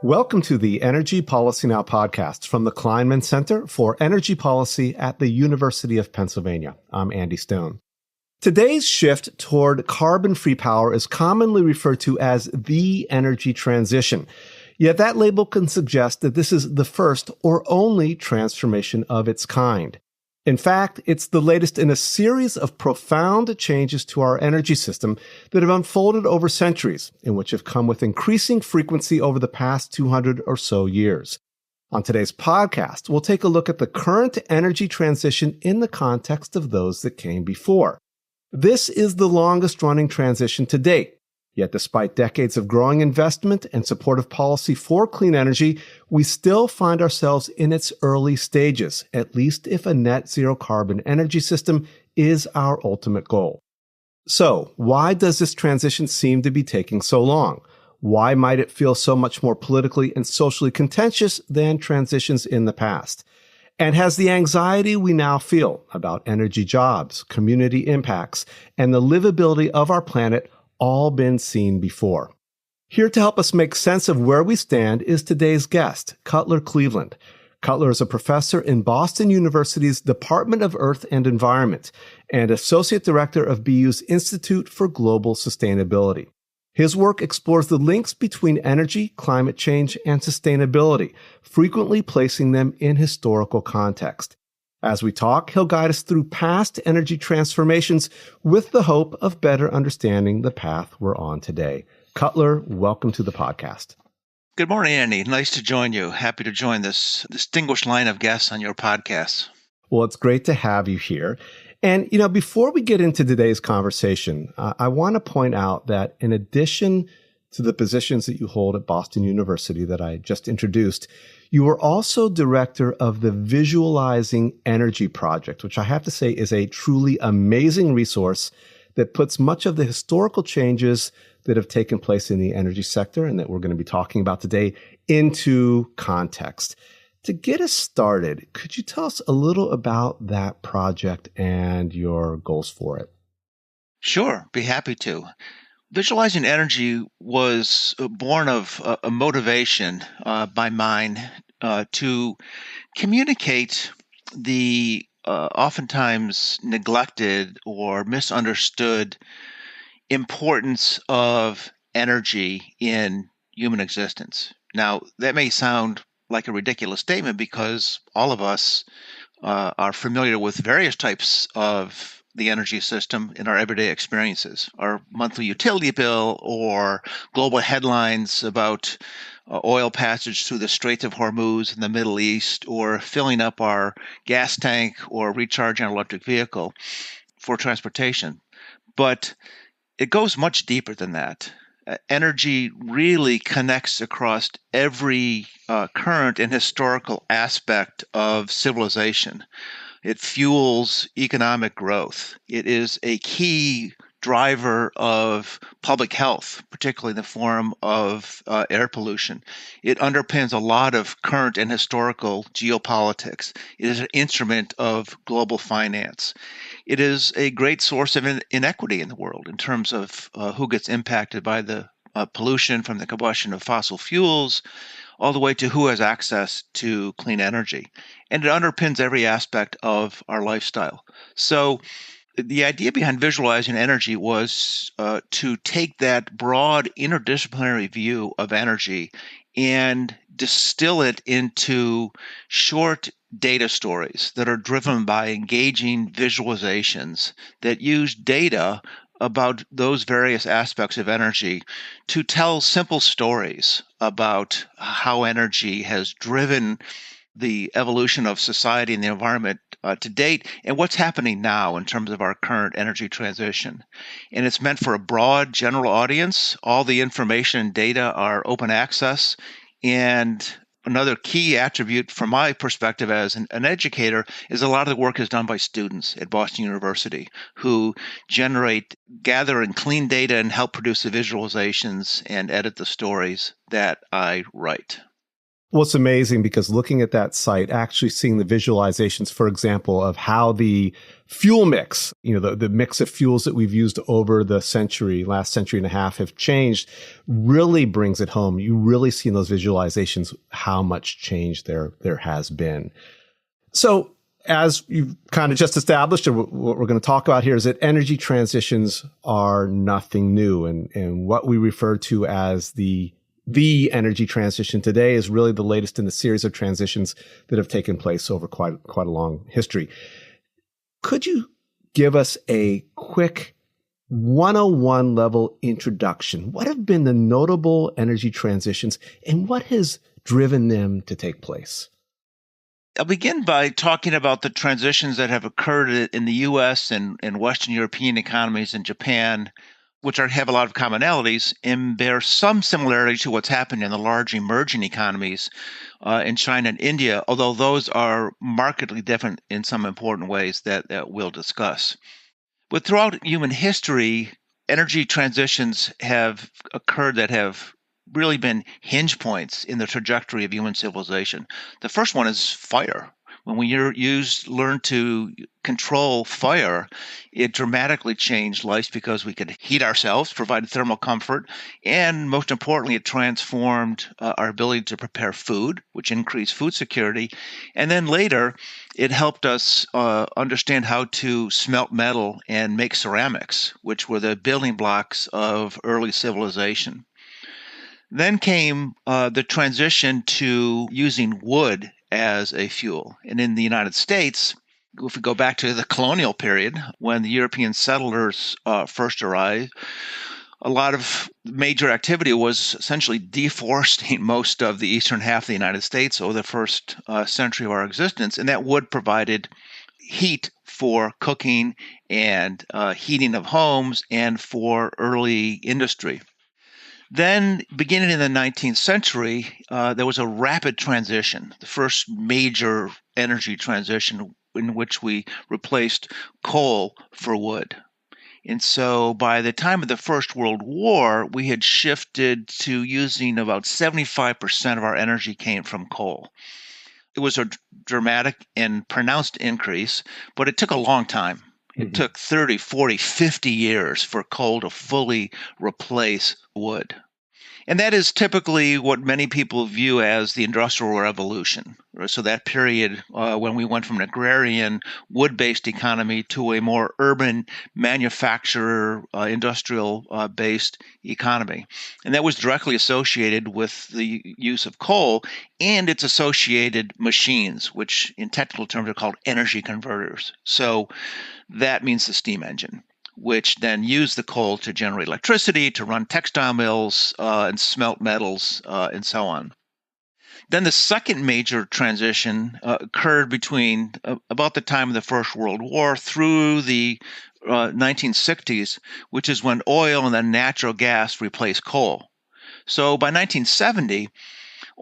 Welcome to the Energy Policy Now podcast from the Kleinman Center for Energy Policy at the University of Pennsylvania. I'm Andy Stone. Today's shift toward carbon-free power is commonly referred to as the energy transition. Yet that label can suggest that this is the first or only transformation of its kind. In fact, it's the latest in a series of profound changes to our energy system that have unfolded over centuries and which have come with increasing frequency over the past 200 or so years. On today's podcast, we'll take a look at the current energy transition in the context of those that came before. This is the longest-running transition to date. Yet despite decades of growing investment and supportive policy for clean energy, we still find ourselves in its early stages, at least if a net zero carbon energy system is our ultimate goal. So, why does this transition seem to be taking so long? Why might it feel so much more politically and socially contentious than transitions in the past? And has the anxiety we now feel about energy jobs, community impacts, and the livability of our planet all been seen before? Here to help us make sense of where we stand is today's guest, Cutler Cleveland. Cutler is a professor in Boston University's Department of Earth and Environment and Associate Director of BU's Institute for Global Sustainability. His work explores the links between energy, climate change, and sustainability, frequently placing them in historical context. As we talk, he'll guide us through past energy transformations with the hope of better understanding the path we're on today. Cutler, welcome to the podcast. Good morning, Andy. Nice to join you. Happy to join this distinguished line of guests on your podcast. Well, it's great to have you here. And, before we get into today's conversation, I want to point out that in addition to the positions that you hold at Boston University that I just introduced, you are also director of the Visualizing Energy Project, which I have to say is a truly amazing resource that puts much of the historical changes that have taken place in the energy sector and that we're going to be talking about today into context. To get us started, could you tell us a little about that project and your goals for it? Sure, be happy to. Visualizing Energy was born of a motivation by mine to communicate the oftentimes neglected or misunderstood importance of energy in human existence. Now, that may sound like a ridiculous statement because all of us are familiar with various types of the energy system in our everyday experiences, our monthly utility bill or global headlines about oil passage through the Straits of Hormuz in the Middle East, or filling up our gas tank or recharging our electric vehicle for transportation. But it goes much deeper than that. Energy really connects across every current and historical aspect of civilization. It fuels economic growth. It is a key driver of public health, particularly in the form of air pollution. It underpins a lot of current and historical geopolitics. It is an instrument of global finance. It is a great source of inequity in the world in terms of who gets impacted by the pollution from the combustion of fossil fuels, all the way to who has access to clean energy. And it underpins every aspect of our lifestyle. So the idea behind Visualizing Energy was to take that broad interdisciplinary view of energy and distill it into short data stories that are driven by engaging visualizations that use data about those various aspects of energy to tell simple stories about how energy has driven the evolution of society and the environment to date and what's happening now in terms of our current energy transition. And it's meant for a broad general audience. All the information and data are open access. And another key attribute from my perspective as an educator is a lot of the work is done by students at Boston University who gather and clean data and help produce the visualizations and edit the stories that I write. What's amazing, because looking at that site, actually seeing the visualizations, for example, of how the fuel mix, the mix of fuels that we've used over the last century and a half have changed, really brings it home. You really see in those visualizations how much change there has been. So as you've kind of just established, or what we're going to talk about here, is that energy transitions are nothing new. And what we refer to as the energy transition today is really the latest in the series of transitions that have taken place over quite a long history. Could you give us a quick 101 level introduction? What have been the notable energy transitions and what has driven them to take place? I'll begin by talking about the transitions that have occurred in the U.S. and Western European economies and Japan, which have a lot of commonalities and bear some similarity to what's happened in the large emerging economies in China and India, although those are markedly different in some important ways that we'll discuss. But throughout human history, energy transitions have occurred that have really been hinge points in the trajectory of human civilization. The first one is fire. When we learned to control fire, it dramatically changed life because we could heat ourselves, provide thermal comfort, and most importantly, it transformed our ability to prepare food, which increased food security. And then later, it helped us understand how to smelt metal and make ceramics, which were the building blocks of early civilization. Then came the transition to using wood as a fuel. And in the United States, if we go back to the colonial period, when the European settlers first arrived, a lot of major activity was essentially deforesting most of the eastern half of the United States over the first century of our existence. And that wood provided heat for cooking and heating of homes and for early industry. Then, beginning in the 19th century, there was a rapid transition, the first major energy transition in which we replaced coal for wood. And so by the time of the First World War, we had shifted to using about 75% of our energy came from coal. It was a dramatic and pronounced increase, but it took a long time. It took 30, 40, 50 years for coal to fully replace wood. And that is typically what many people view as the Industrial Revolution. So that period when we went from an agrarian, wood-based economy to a more urban, manufacturer, industrial-based economy. And that was directly associated with the use of coal and its associated machines, which in technical terms are called energy converters. So that means the steam engine, which then use the coal to generate electricity, to run textile mills and smelt metals and so on. Then the second major transition occurred between about the time of the First World War through the 1960s, which is when oil and then natural gas replaced coal. So by 1970,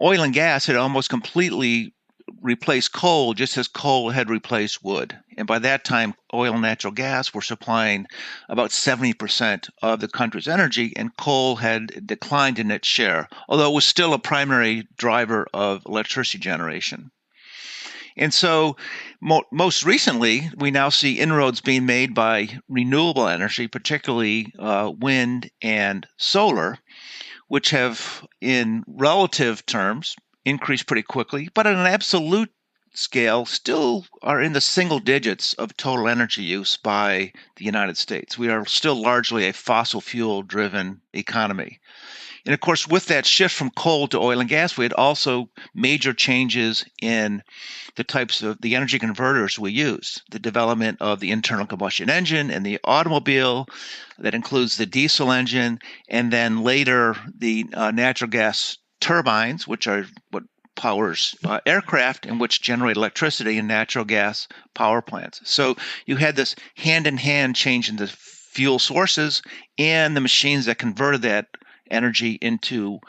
oil and gas had almost completely replaced coal, just as coal had replaced wood. And by that time, oil and natural gas were supplying about 70% of the country's energy, and coal had declined in its share, although it was still a primary driver of electricity generation. And so most recently, we now see inroads being made by renewable energy, particularly wind and solar, which have, in relative terms, increased pretty quickly, but on an absolute scale still are in the single digits of total energy use by the United States. We are still largely a fossil fuel driven economy. And of course, with that shift from coal to oil and gas, we had also major changes in the types of the energy converters we use. The development of the internal combustion engine and the automobile, that includes the diesel engine, and then later the natural gas turbines, which are what powers aircraft and which generate electricity in natural gas power plants. So you had this hand-in-hand change in the fuel sources and the machines that converted that energy into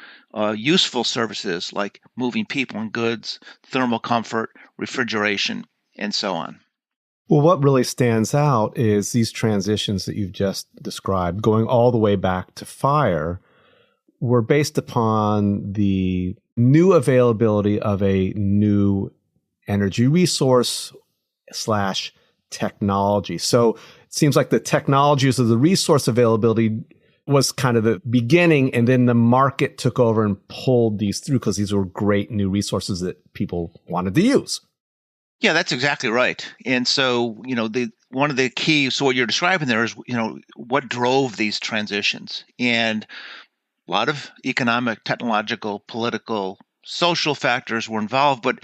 useful services like moving people and goods, thermal comfort, refrigeration, and so on. Well, what really stands out is these transitions that you've just described, going all the way back to fire, were based upon the new availability of a new energy resource slash technology. So it seems like the technologies of the resource availability was kind of the beginning, and then the market took over and pulled these through because these were great new resources that people wanted to use. Yeah, that's exactly right. And so, one of the keys, so what you're describing there is, what drove these transitions. And a lot of economic, technological, political, social factors were involved, but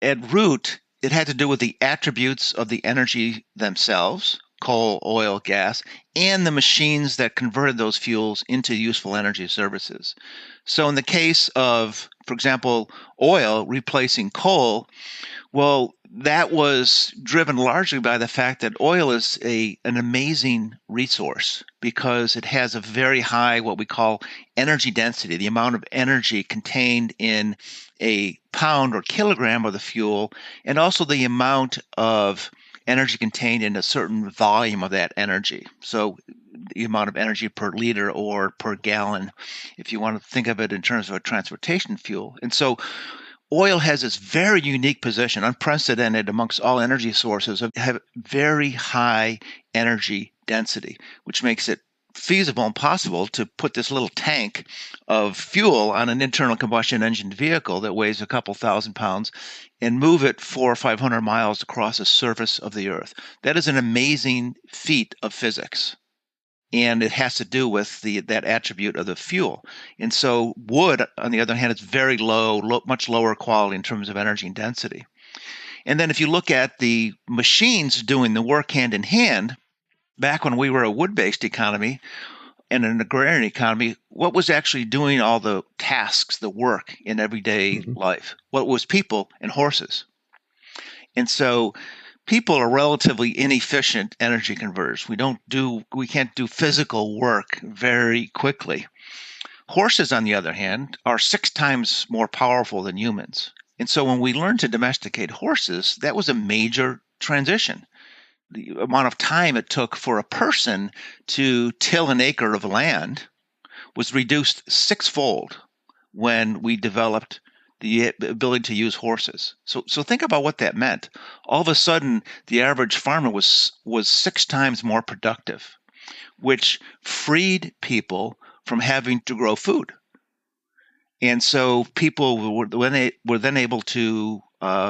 at root, it had to do with the attributes of the energy themselves, coal, oil, gas, and the machines that converted those fuels into useful energy services. So in the case of, for example, oil replacing coal, well, that was driven largely by the fact that oil is an amazing resource because it has a very high, what we call energy density, the amount of energy contained in a pound or kilogram of the fuel, and also the amount of energy contained in a certain volume of that energy. So the amount of energy per liter or per gallon, if you want to think of it in terms of a transportation fuel. And so oil has this very unique position, unprecedented amongst all energy sources, of have very high energy density, which makes it feasible and possible to put this little tank of fuel on an internal combustion engine vehicle that weighs a couple thousand pounds and move it 400 or 500 miles across the surface of the earth. That is an amazing feat of physics. And it has to do with that attribute of the fuel. And so wood, on the other hand, is very low, much lower quality in terms of energy and density. And then if you look at the machines doing the work hand in hand, back when we were a wood-based economy and an agrarian economy, what was actually doing all the tasks, the work in everyday life? Well, it was people and horses. And so people are relatively inefficient energy converters. We can't do physical work very quickly. Horses, on the other hand, are 6 times more powerful than humans. And so when we learned to domesticate horses, that was a major transition. The amount of time it took for a person to till an acre of land was reduced 6-fold when we developed the ability to use horses. So think about what that meant. All of a sudden, the average farmer was 6 times more productive, which freed people from having to grow food. And so people were then able to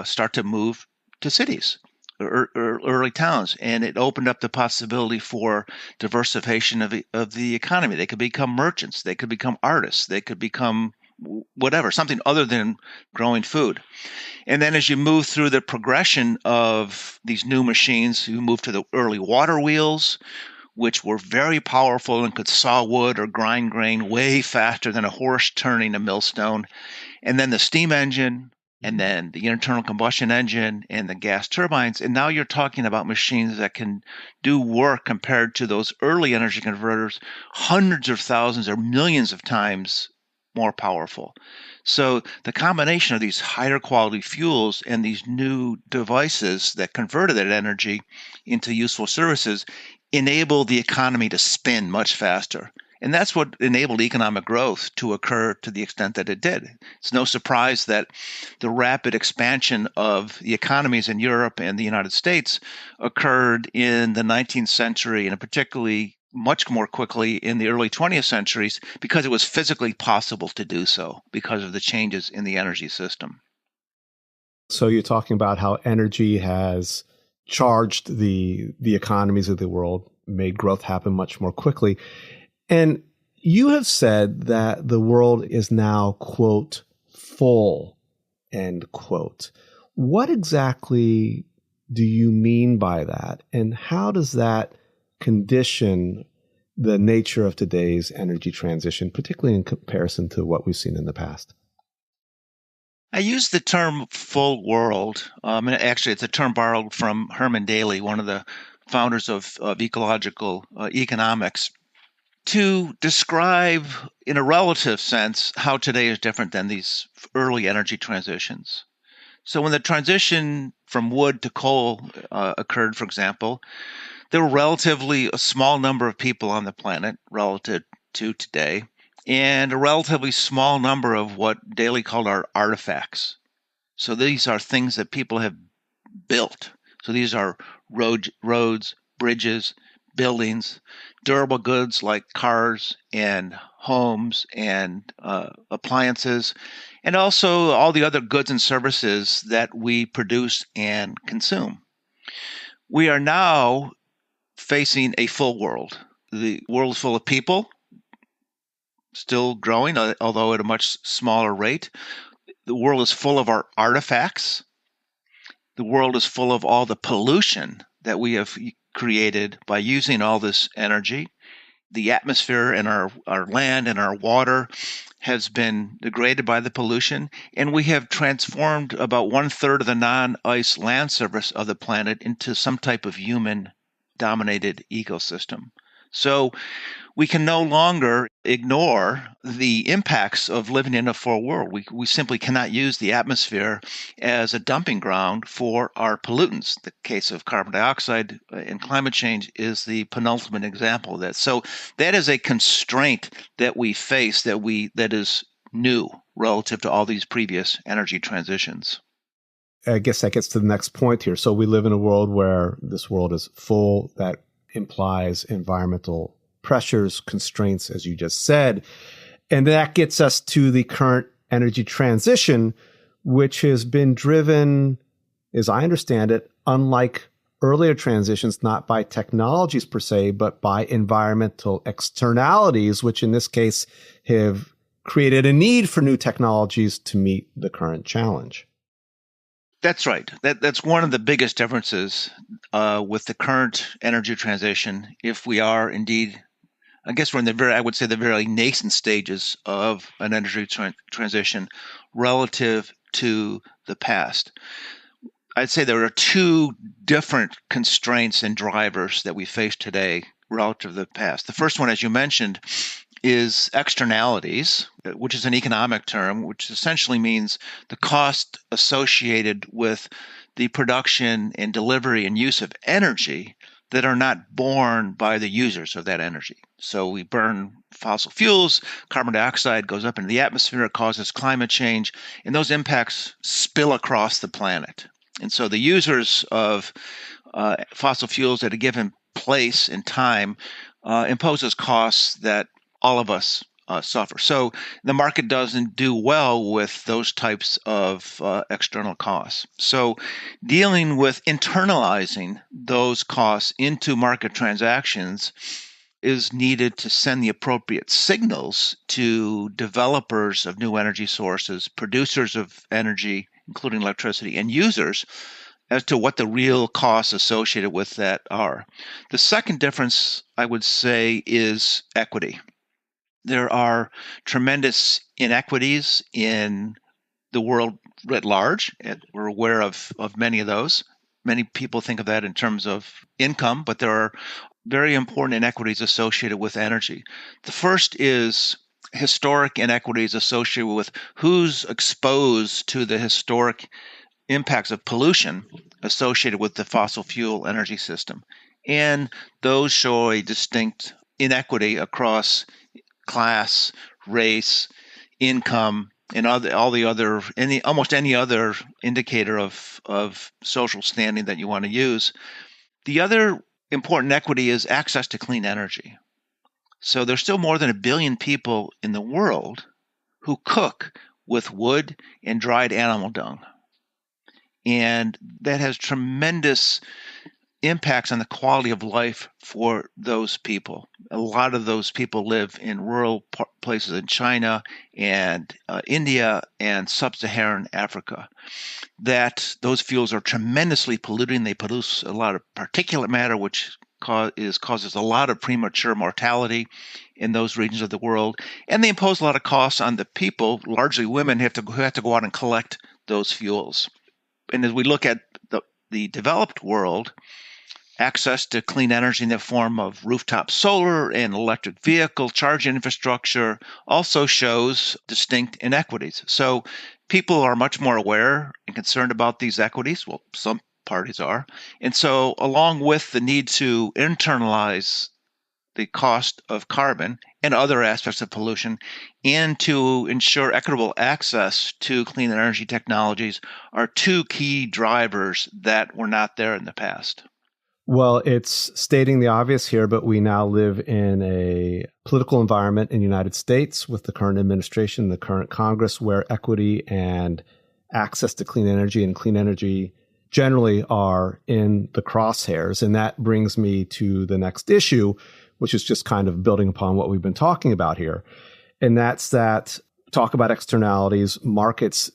start to move to cities or early towns, and it opened up the possibility for diversification of the economy. They could become merchants, they could become artists, they could become whatever, something other than growing food. And then as you move through the progression of these new machines, you move to the early water wheels, which were very powerful and could saw wood or grind grain way faster than a horse turning a millstone. And then the steam engine, and then the internal combustion engine and the gas turbines. And now you're talking about machines that can do work compared to those early energy converters hundreds of thousands or millions of times more powerful. So the combination of these higher quality fuels and these new devices that converted that energy into useful services enable the economy to spin much faster. And that's what enabled economic growth to occur to the extent that it did. It's no surprise that the rapid expansion of the economies in Europe and the United States occurred in the 19th century, and particularly much more quickly in the early 20th centuries, because it was physically possible to do so because of the changes in the energy system. So you're talking about how energy has charged the economies of the world, made growth happen much more quickly. And you have said that the world is now, quote, full, end quote. What exactly do you mean by that? And how does that condition the nature of today's energy transition, particularly in comparison to what we've seen in the past? I use the term full world. And actually, it's a term borrowed from Herman Daly, one of the founders of ecological economics, to describe in a relative sense how today is different than these early energy transitions. So when the transition from wood to coal occurred, for example, there were relatively a small number of people on the planet relative to today. and a relatively small number of what Daly called our artifacts. So these are things that people have built. So these are roads, bridges, buildings, durable goods like cars and homes and appliances, and also all the other goods and services that we produce and consume. We are now facing a full world. The world is full of people, still growing, although at a much smaller rate. The world is full of our artifacts. The world is full of all the pollution that we have created by using all this energy. The atmosphere and our land and our water has been degraded by the pollution, and we have transformed about 1/3 of the non-ice land surface of the planet into some type of human-dominated ecosystem. So we can no longer ignore the impacts of living in a full world. We simply cannot use the atmosphere as a dumping ground for our pollutants. The case of carbon dioxide and climate change is the penultimate example of that. So that is a constraint that we face that is new relative to all these previous energy transitions. I guess that gets to the next point here. So we live in a world where this world is full. That implies environmental pressures, constraints, as you just said. And that gets us to the current energy transition, which has been driven, as I understand it, unlike earlier transitions, not by technologies per se, but by environmental externalities, which in this case have created a need for new technologies to meet the current challenge. That's right. That's one of the biggest differences with the current energy transition. If we are indeed, I guess we're in I would say the very nascent stages of an energy transition relative to the past. I'd say there are two different constraints and drivers that we face today relative to the past. The first one, as you mentioned, is externalities, which is an economic term, which essentially means the cost associated with the production and delivery and use of energy that are not borne by the users of that energy. So we burn fossil fuels, carbon dioxide goes up into the atmosphere, it causes climate change, and those impacts spill across the planet. And so the users of fossil fuels at a given place and time imposes costs that all of us suffer. So the market doesn't do well with those types of external costs. So dealing with internalizing those costs into market transactions is needed to send the appropriate signals to developers of new energy sources, producers of energy, including electricity, and users as to what the real costs associated with that are. The second difference, I would say, is equity. There are tremendous inequities in the world writ large, and we're aware of many of those. Many people think of that in terms of income, but there are very important inequities associated with energy. The first is historic inequities associated with who's exposed to the historic impacts of pollution associated with the fossil fuel energy system. And those show a distinct inequity across class, race, income, and almost any other indicator of social standing that you want to use. The other important equity is access to clean energy. So there's still more than 1 billion people in the world who cook with wood and dried animal dung. And that has tremendous impacts on the quality of life for those people. A lot of those people live in rural places in China and India and sub-Saharan Africa. That those fuels are tremendously polluting. They produce a lot of particulate matter, which causes a lot of premature mortality in those regions of the world. And they impose a lot of costs on the people, largely women, who have to go out and collect those fuels. And as we look at the developed world, access to clean energy in the form of rooftop solar and electric vehicle charging infrastructure also shows distinct inequities. So people are much more aware and concerned about these equities. Well, some parties are. And so along with the need to internalize the cost of carbon and other aspects of pollution, and to ensure equitable access to clean energy technologies are two key drivers that were not there in the past. Well, it's stating the obvious here, but we now live in a political environment in the United States with the current administration, the current Congress, where equity and access to clean energy and clean energy generally are in the crosshairs. And that brings me to the next issue, which is just kind of building upon what we've been talking about here. And that's that talk about externalities. Markets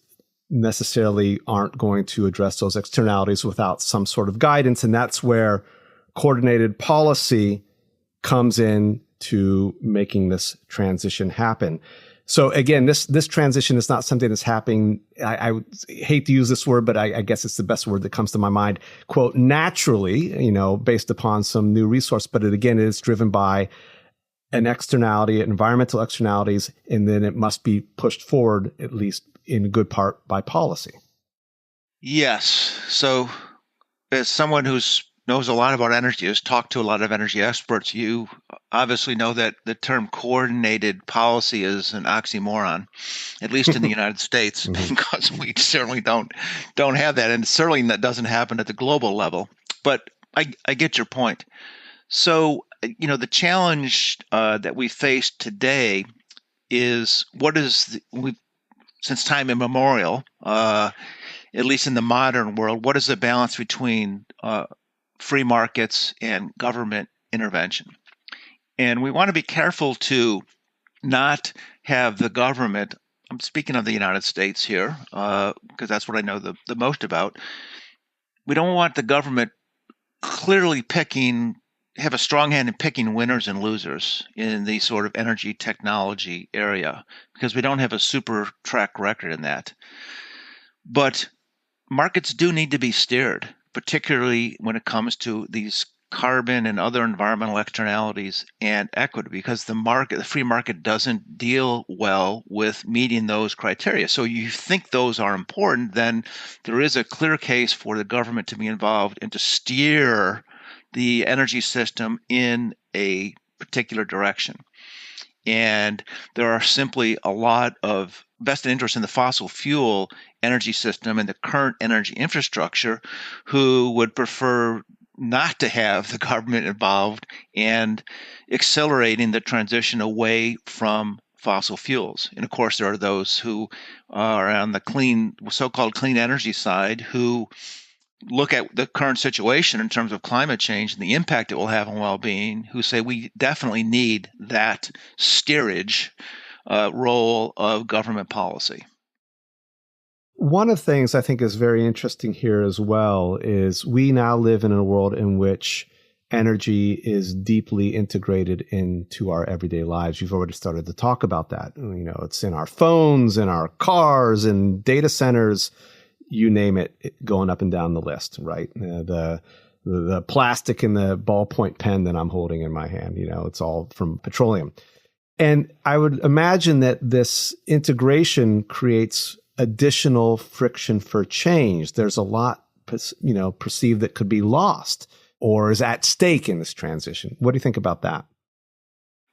necessarily aren't going to address those externalities without some sort of guidance. And that's where coordinated policy comes in to making this transition happen. So again, this transition is not something that's happening. I hate to use this word, but I guess it's the best word that comes to my mind. Quote, naturally, based upon some new resource, but it is driven by an externality, environmental externalities, and then it must be pushed forward, at least in good part, by policy. Yes. So as someone who's knows a lot about energy, has talked to a lot of energy experts, you obviously know that the term coordinated policy is an oxymoron, at least in the United States, because we certainly don't have that, and certainly that doesn't happen at the global level. But I get your point. So, the challenge that we face today is since time immemorial, at least in the modern world, what is the balance between free markets and government intervention? And we want to be careful to not have the government, I'm speaking of the United States here, because that's what I know the most about. We don't want the government clearly have a strong hand in picking winners and losers in the sort of energy technology area, because we don't have a super track record in that. But markets do need to be steered, particularly when it comes to these carbon and other environmental externalities and equity, because the free market doesn't deal well with meeting those criteria. So you think those are important, then there is a clear case for the government to be involved and to steer the energy system in a particular direction. And there are simply a lot of vested interest in the fossil fuel energy system and the current energy infrastructure who would prefer not to have the government involved and accelerating the transition away from fossil fuels. And of course, there are those who are on the so-called clean energy side who look at the current situation in terms of climate change and the impact it will have on well-being, who say we definitely need that steerage role of government policy. One of the things I think is very interesting here as well is we now live in a world in which energy is deeply integrated into our everyday lives. You've already started to talk about that. It's in our phones, in our cars, in data centers, you name it, going up and down the list, right? The plastic in the ballpoint pen that I'm holding in my hand, it's all from petroleum. And I would imagine that this integration creates additional friction for change. There's a lot, perceived that could be lost or is at stake in this transition. What do you think about that?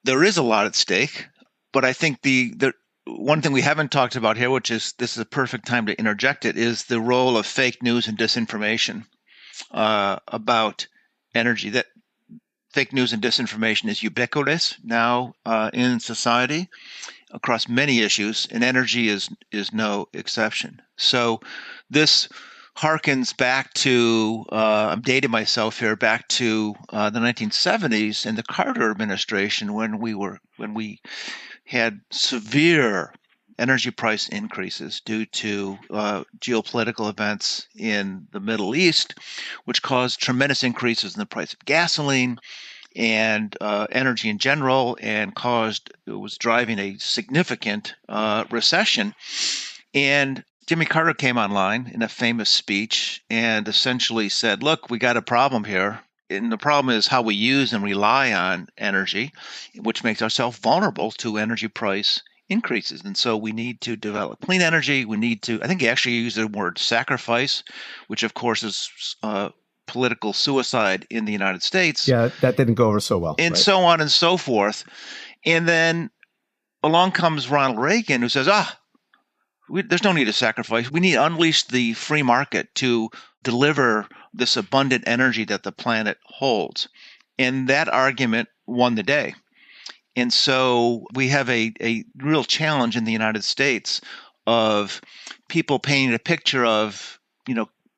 There is a lot at stake, but I think the one thing we haven't talked about here, this is a perfect time to interject it, is the role of fake news and disinformation about energy. That fake news and disinformation is ubiquitous now in society across many issues, and energy is no exception. So this harkens back to, I'm dating myself here, back to the 1970s and the Carter administration when we had severe energy price increases due to geopolitical events in the Middle East, which caused tremendous increases in the price of gasoline and energy in general, and it was driving a significant recession. And Jimmy Carter came online in a famous speech and essentially said, look, we got a problem here. And the problem is how we use and rely on energy, which makes ourselves vulnerable to energy price increases. And so we need to develop clean energy. I think he actually used the word sacrifice, which of course is political suicide in the United States. Yeah, that didn't go over so well. And right? so on and so forth. And then along comes Ronald Reagan, who says, there's no need to sacrifice. We need to unleash the free market to deliver this abundant energy that the planet holds. And that argument won the day. And so we have a real challenge in the United States of people painting a picture of,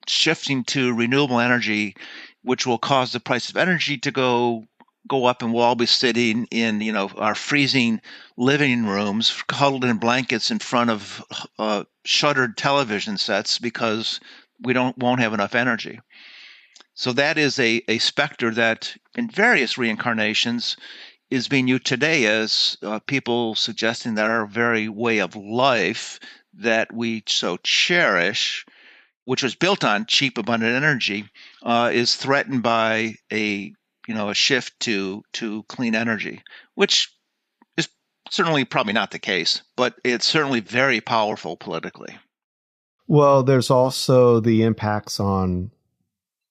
shifting to renewable energy, which will cause the price of energy to go up, and we'll all be sitting in, our freezing living rooms, huddled in blankets in front of shuttered television sets because we won't have enough energy. So that is a specter that in various reincarnations is being used today as people suggesting that our very way of life that we so cherish, which was built on cheap, abundant energy, is threatened by a shift to clean energy, which is certainly probably not the case, but it's certainly very powerful politically. Well, there's also the impacts on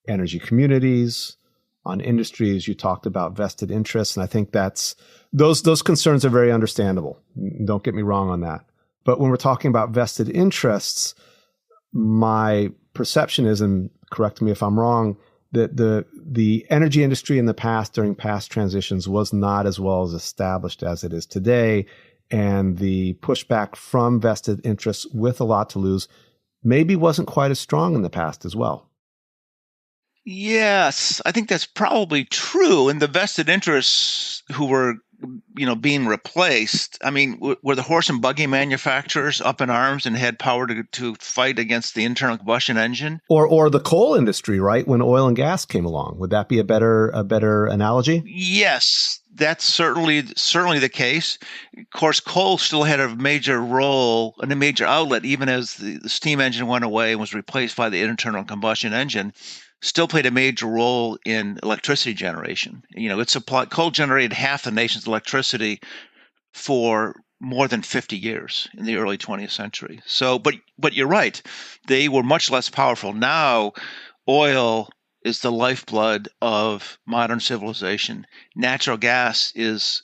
energy communities, on industries. You talked about vested interests, and I think those concerns are very understandable. Don't get me wrong on that. But when we're talking about vested interests, my perception is, and correct me if I'm wrong, that the energy industry in the past, during past transitions, was not as well as established as it is today. And the pushback from vested interests with a lot to lose maybe wasn't quite as strong in the past as well. Yes, I think that's probably true. And the vested interests who were, being replaced, I mean, were the horse and buggy manufacturers up in arms and had power to fight against the internal combustion engine? Or the coal industry, right? When oil and gas came along, would that be a better analogy? Yes, that's certainly the case. Of course, coal still had a major role and a major outlet, even as the steam engine went away and was replaced by the internal combustion engine. Still played a major role in electricity generation. Coal generated half the nation's electricity for more than 50 years in the early 20th century. So, but you're right, they were much less powerful. Now, oil is the lifeblood of modern civilization. Natural gas is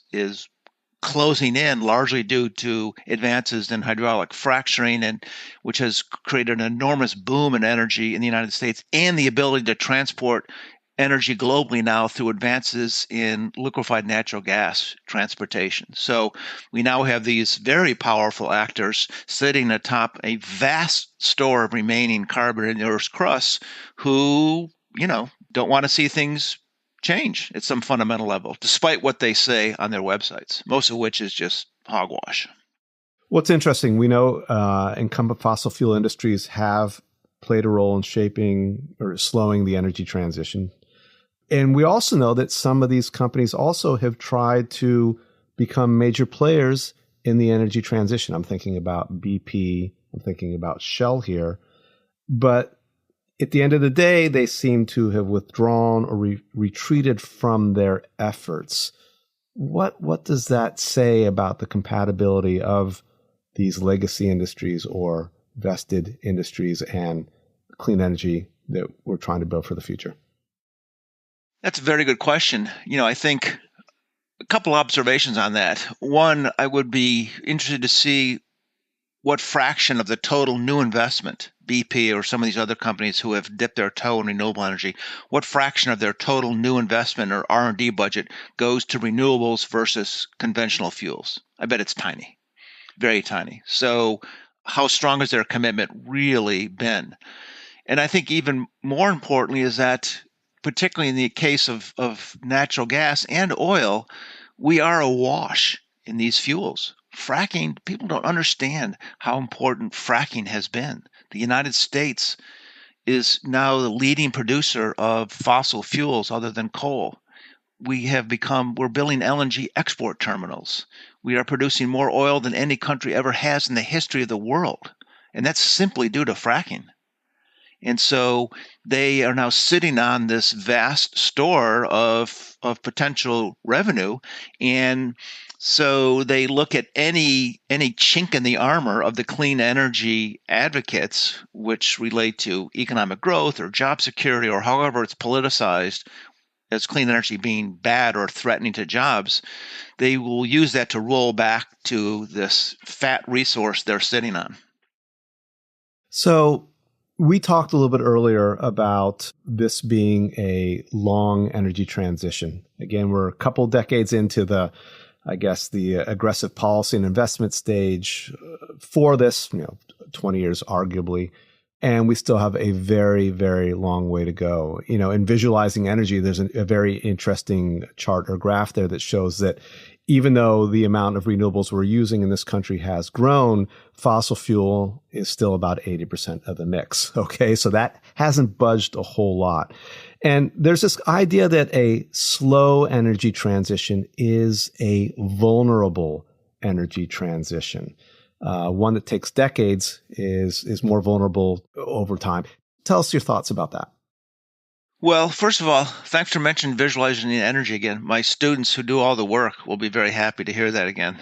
closing in, largely due to advances in hydraulic fracturing, and which has created an enormous boom in energy in the United States, and the ability to transport energy globally now through advances in liquefied natural gas transportation. So we now have these very powerful actors sitting atop a vast store of remaining carbon in the Earth's crust who, don't want to see things change at some fundamental level, despite what they say on their websites, most of which is just hogwash. What's interesting, we know incumbent fossil fuel industries have played a role in shaping or slowing the energy transition. And we also know that some of these companies also have tried to become major players in the energy transition. I'm thinking about BP, I'm thinking about Shell here. But at the end of the day, they seem to have withdrawn or retreated from their efforts. What does that say about the compatibility of these legacy industries or vested industries and clean energy that we're trying to build for the future? That's a very good question. I think a couple observations on that. One, I would be interested to see what fraction of the total new investment, BP or some of these other companies who have dipped their toe in renewable energy, what fraction of their total new investment or R&D budget goes to renewables versus conventional fuels? I bet it's tiny, very tiny. So how strong has their commitment really been? And I think even more importantly is that, particularly in the case of natural gas and oil, we are awash in these fuels. Fracking, people don't understand how important fracking has been. The United States is now the leading producer of fossil fuels other than coal. We're building LNG export terminals. We are producing more oil than any country ever has in the history of the world. And that's simply due to fracking. And so they are now sitting on this vast store of potential revenue. And so they look at any chink in the armor of the clean energy advocates, which relate to economic growth or job security or however it's politicized as clean energy being bad or threatening to jobs. They will use that to roll back to this fat resource they're sitting on. So we talked a little bit earlier about this being a long energy transition. Again, we're a couple decades into the aggressive policy and investment stage for this, 20 years arguably. And we still have a very, very long way to go. In visualizing energy, there's a very interesting chart or graph there that shows that even though the amount of renewables we're using in this country has grown, fossil fuel is still about 80% of the mix. Okay, so that hasn't budged a whole lot. And there's this idea that a slow energy transition is a vulnerable energy transition. One that takes decades is more vulnerable over time. Tell us your thoughts about that. Well, first of all, thanks for mentioning visualizing the energy again. My students who do all the work will be very happy to hear that again.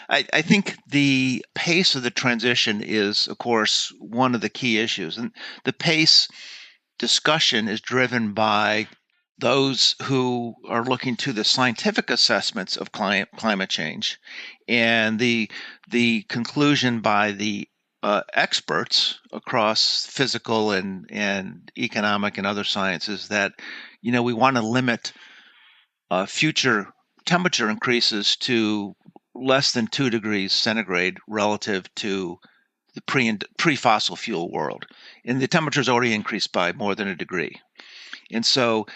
I think the pace of the transition is, of course, one of the key issues. And the pace discussion is driven by those who are looking to the scientific assessments of climate change and the conclusion by the experts across physical and economic and other sciences that we want to limit future temperature increases to less than 2 degrees centigrade relative to the pre-fossil fuel world. And the temperature's already increased by more than a degree. And so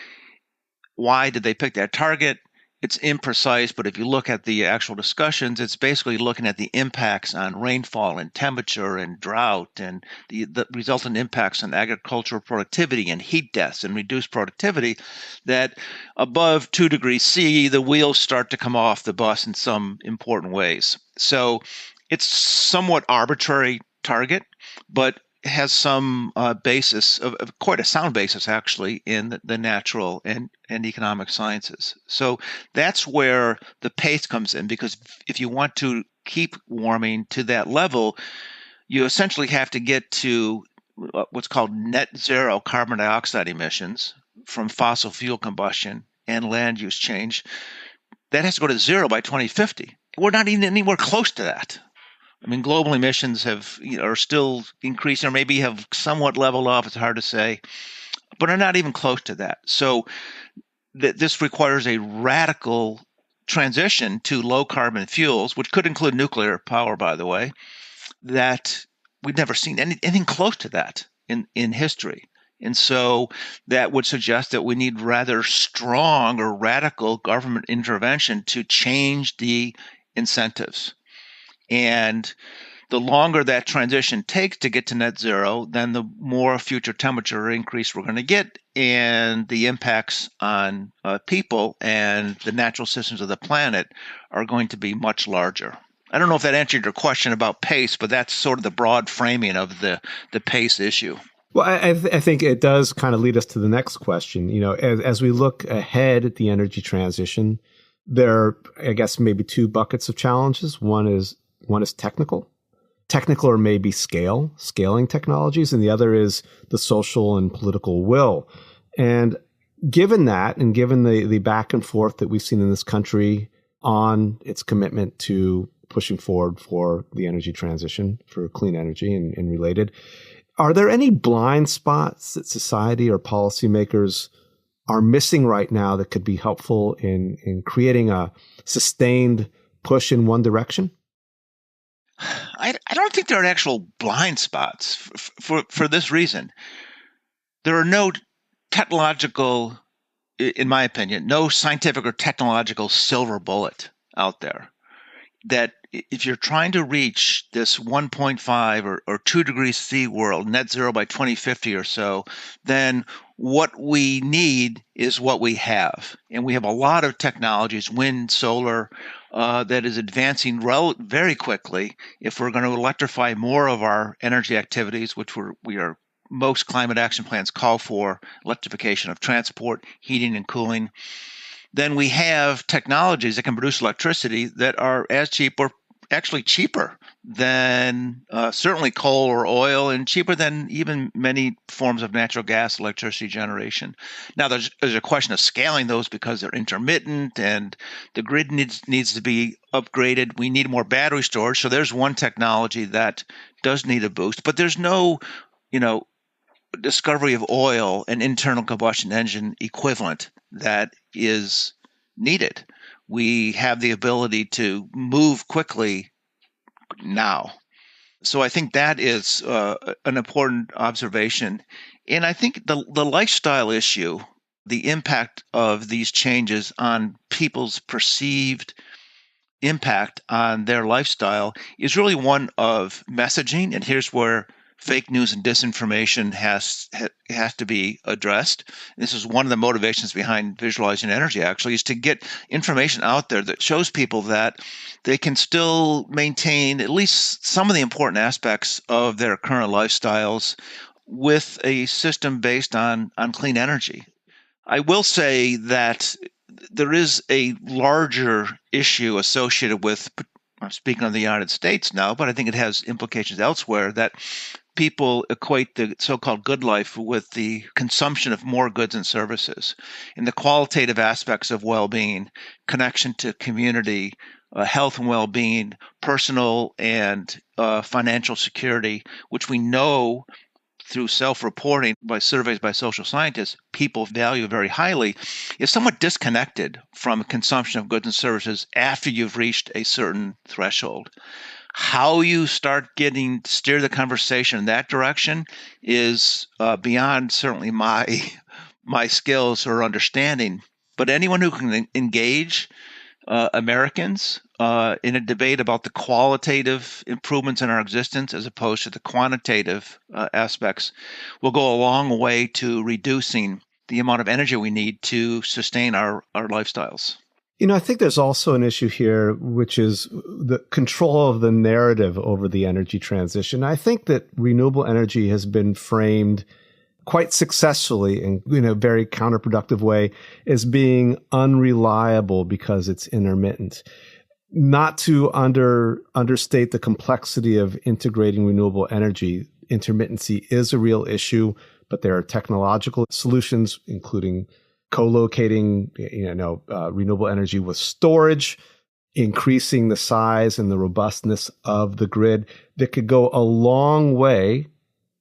why did they pick that target? It's imprecise, but if you look at the actual discussions, it's basically looking at the impacts on rainfall and temperature and drought and the resultant impacts on agricultural productivity and heat deaths and reduced productivity, that above 2 degrees C, the wheels start to come off the bus in some important ways. So it's somewhat arbitrary target, but has some basis, of quite a sound basis actually, in the natural and economic sciences. So that's where the pace comes in, because if you want to keep warming to that level, you essentially have to get to what's called net zero carbon dioxide emissions from fossil fuel combustion and land use change. That has to go to zero by 2050. We're not even anywhere close to that. I mean, global emissions are still increasing, or maybe have somewhat leveled off. It's hard to say, but are not even close to that. So this requires a radical transition to low carbon fuels, which could include nuclear power, by the way, that we've never seen anything close to that in history. And so that would suggest that we need rather strong or radical government intervention to change the incentives. And the longer that transition takes to get to net zero, then the more future temperature increase we're going to get, and the impacts on people and the natural systems of the planet are going to be much larger. I don't know if that answered your question about pace, but that's sort of the broad framing of the pace issue. Well, I think it does kind of lead us to the next question. As we look ahead at the energy transition, there are, I guess, maybe two buckets of challenges. One is technical or maybe scaling technologies, and the other is the social and political will. And given that, and given the back and forth that we've seen in this country on its commitment to pushing forward for the energy transition, for clean energy and related, are there any blind spots that society or policymakers are missing right now that could be helpful in creating a sustained push in one direction? I don't think there are actual blind spots for this reason. There are no technological, in my opinion, no scientific or technological silver bullet out there that if you're trying to reach this 1.5 or 2 degrees C world, net zero by 2050 or so, then what we need is what we have. And we have a lot of technologies, wind, solar, that is advancing very quickly. If we're going to electrify more of our energy activities, which we are most climate action plans call for electrification of transport, heating, and cooling. Then we have technologies that can produce electricity that are as cheap or actually cheaper than certainly coal or oil, and cheaper than even many forms of natural gas electricity generation. Now, there's a question of scaling those because they're intermittent and the grid needs to be upgraded. We need more battery storage. So there's one technology that does need a boost, but there's no, discovery of oil and internal combustion engine equivalent that is needed. We have the ability to move quickly now. So I think that is an important observation. And I think the lifestyle issue, the impact of these changes on people's perceived impact on their lifestyle is really one of messaging. And here's where fake news and disinformation has to be addressed. This is one of the motivations behind Visualizing Energy, actually, is to get information out there that shows people that they can still maintain at least some of the important aspects of their current lifestyles with a system based on clean energy. I will say that there is a larger issue associated with, I'm speaking of the United States now, but I think it has implications elsewhere, that people equate the so-called good life with the consumption of more goods and services. And the qualitative aspects of well-being, connection to community, health and well-being, personal and financial security, which we know through self-reporting by surveys by social scientists, people value very highly, is somewhat disconnected from consumption of goods and services after you've reached a certain threshold. How you steer the conversation in that direction is beyond certainly my skills or understanding. But anyone who can engage Americans in a debate about the qualitative improvements in our existence as opposed to the quantitative aspects will go a long way to reducing the amount of energy we need to sustain our lifestyles. I think there's also an issue here, which is the control of the narrative over the energy transition. I think that renewable energy has been framed quite successfully in a very counterproductive way as being unreliable because it's intermittent. Not to understate the complexity of integrating renewable energy, intermittency is a real issue, but there are technological solutions, including co-locating, renewable energy with storage, increasing the size and the robustness of the grid that could go a long way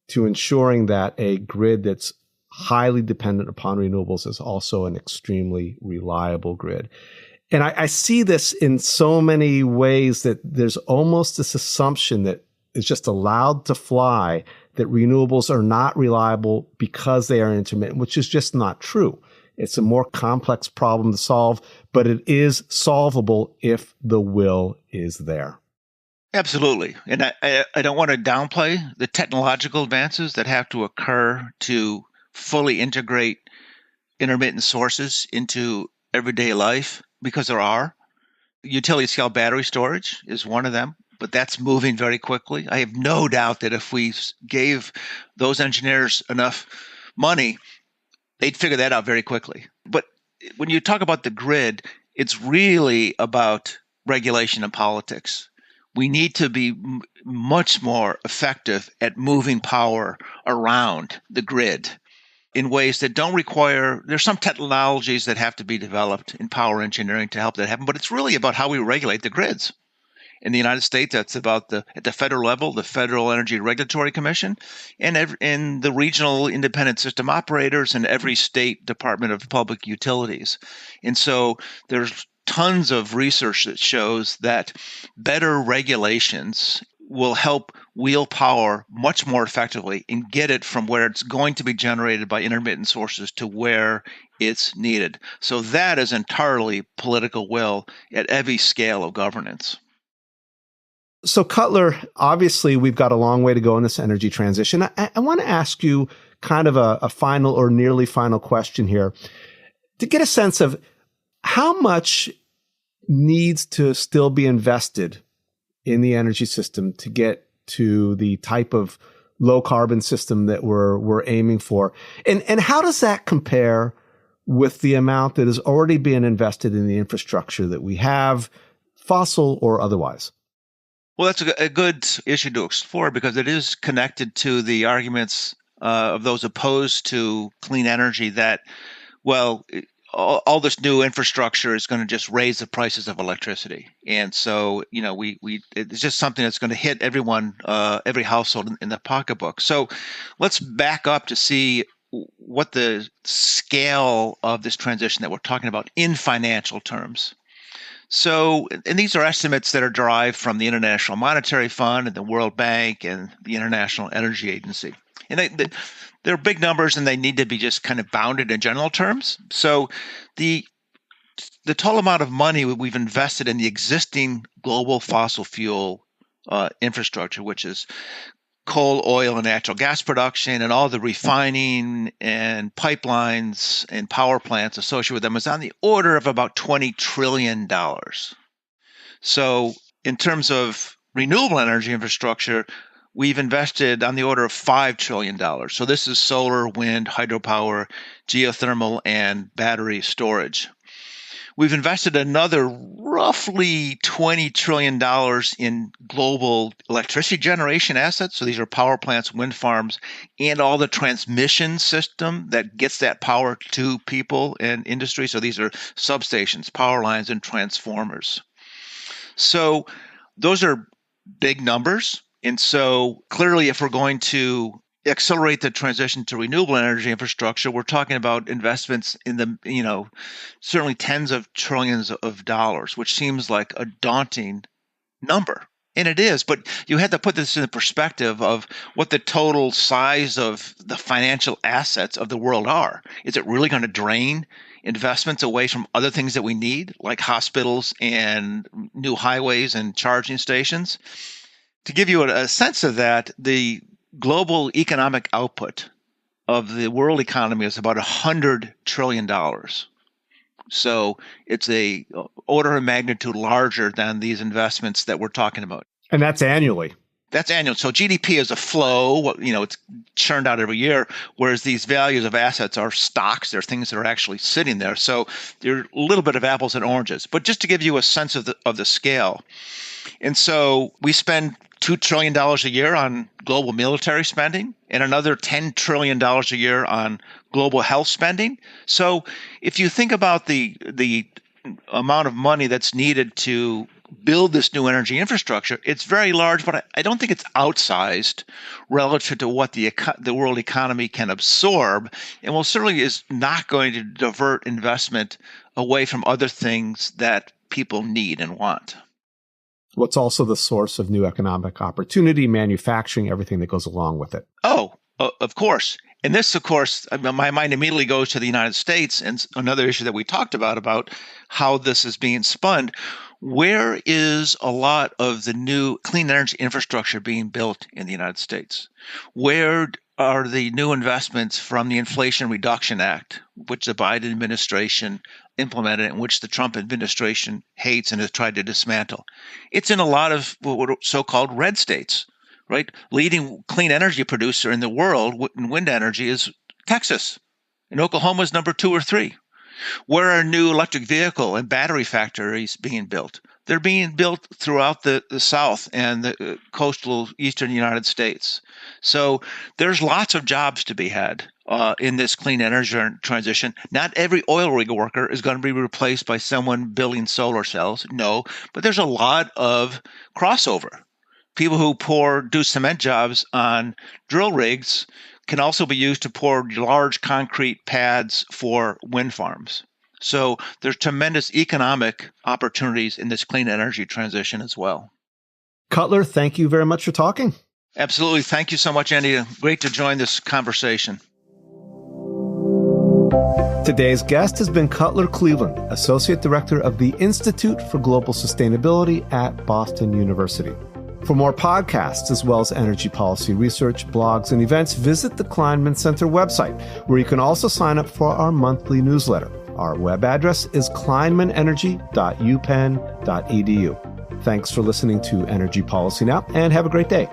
to ensuring that a grid that's highly dependent upon renewables is also an extremely reliable grid. And I see this in so many ways that there's almost this assumption that is just allowed to fly that renewables are not reliable because they are intermittent, which is just not true. It's a more complex problem to solve, but it is solvable if the will is there. Absolutely. And I don't want to downplay the technological advances that have to occur to fully integrate intermittent sources into everyday life, because there are. Utility scale battery storage is one of them, but that's moving very quickly. I have no doubt that if we gave those engineers enough money, they'd figure that out very quickly. But when you talk about the grid, it's really about regulation and politics. We need to be much more effective at moving power around the grid in ways that don't require, there's some technologies that have to be developed in power engineering to help that happen, but it's really about how we regulate the grids. In the United States, that's about at the federal level, the Federal Energy Regulatory Commission, and in the regional independent system operators and every state Department of Public Utilities. And so there's tons of research that shows that better regulations will help wheel power much more effectively and get it from where it's going to be generated by intermittent sources to where it's needed. So that is entirely political will at every scale of governance. So Cutler, obviously we've got a long way to go in this energy transition. I want to ask you kind of a final or nearly final question here to get a sense of how much needs to still be invested in the energy system to get to the type of low carbon system that we're aiming for. And how does that compare with the amount that is already being invested in the infrastructure that we have, fossil or otherwise? Well, that's a good issue to explore because it is connected to the arguments of those opposed to clean energy that, well, all this new infrastructure is going to just raise the prices of electricity. And so, it's just something that's going to hit everyone, every household in the pocketbook. So let's back up to see what the scale of this transition that we're talking about in financial terms. So, and these are estimates that are derived from the International Monetary Fund and the World Bank and the International Energy Agency. And they're big numbers and they need to be just kind of bounded in general terms. So the total amount of money we've invested in the existing global fossil fuel infrastructure, which is coal, oil, and natural gas production, and all the refining and pipelines and power plants associated with them is on the order of about $20 trillion. So in terms of renewable energy infrastructure, we've invested on the order of $5 trillion. So this is solar, wind, hydropower, geothermal, and battery storage. We've invested another roughly $20 trillion in global electricity generation assets. So these are power plants, wind farms, and all the transmission system that gets that power to people and industry. So these are substations, power lines, and transformers. So those are big numbers. And so clearly, if we're going to accelerate the transition to renewable energy infrastructure, we're talking about investments in the, certainly tens of trillions of dollars, which seems like a daunting number. And it is, but you had to put this in the perspective of what the total size of the financial assets of the world are. Is it really going to drain investments away from other things that we need, like hospitals and new highways and charging stations? To give you a sense of that, the global economic output of the world economy is about $100 trillion. So it's a order of magnitude larger than these investments that we're talking about. And that's annually. That's annual. So GDP is a flow, it's churned out every year, whereas these values of assets are stocks. They're things that are actually sitting there. So they're a little bit of apples and oranges. But just to give you a sense of the scale. And so we spend $2 trillion a year on global military spending and another $10 trillion a year on global health spending. So if you think about the amount of money that's needed to build this new energy infrastructure, it's very large, but I don't think it's outsized relative to what the world economy can absorb, and will certainly is not going to divert investment away from other things that people need and want. What's also the source of new economic opportunity, manufacturing, everything that goes along with it. Oh, of course. And this, of course, my mind immediately goes to the United States and another issue that we talked about how this is being spun. Where is a lot of the new clean energy infrastructure being built in the United States? Where are the new investments from the Inflation Reduction Act, which the Biden administration implemented and which the Trump administration hates and has tried to dismantle? It's in a lot of what are so-called red states, right? Leading clean energy producer in the world in wind energy is Texas, and Oklahoma is number 2 or 3. Where are new electric vehicle and battery factories being built? They're being built throughout the South and the coastal eastern United States. So there's lots of jobs to be had in this clean energy transition. Not every oil rig worker is going to be replaced by someone building solar cells. No, but there's a lot of crossover. People who do cement jobs on drill rigs can also be used to pour large concrete pads for wind farms. So there's tremendous economic opportunities in this clean energy transition as well. Cutler, thank you very much for talking. Absolutely. Thank you so much, Andy. Great to join this conversation. Today's guest has been Cutler Cleveland, Associate Director of the Institute for Global Sustainability at Boston University. For more podcasts, as well as energy policy research, blogs, and events, visit the Kleinman Center website, where you can also sign up for our monthly newsletter. Our web address is kleinmanenergy.upenn.edu. Thanks for listening to Energy Policy Now, and have a great day.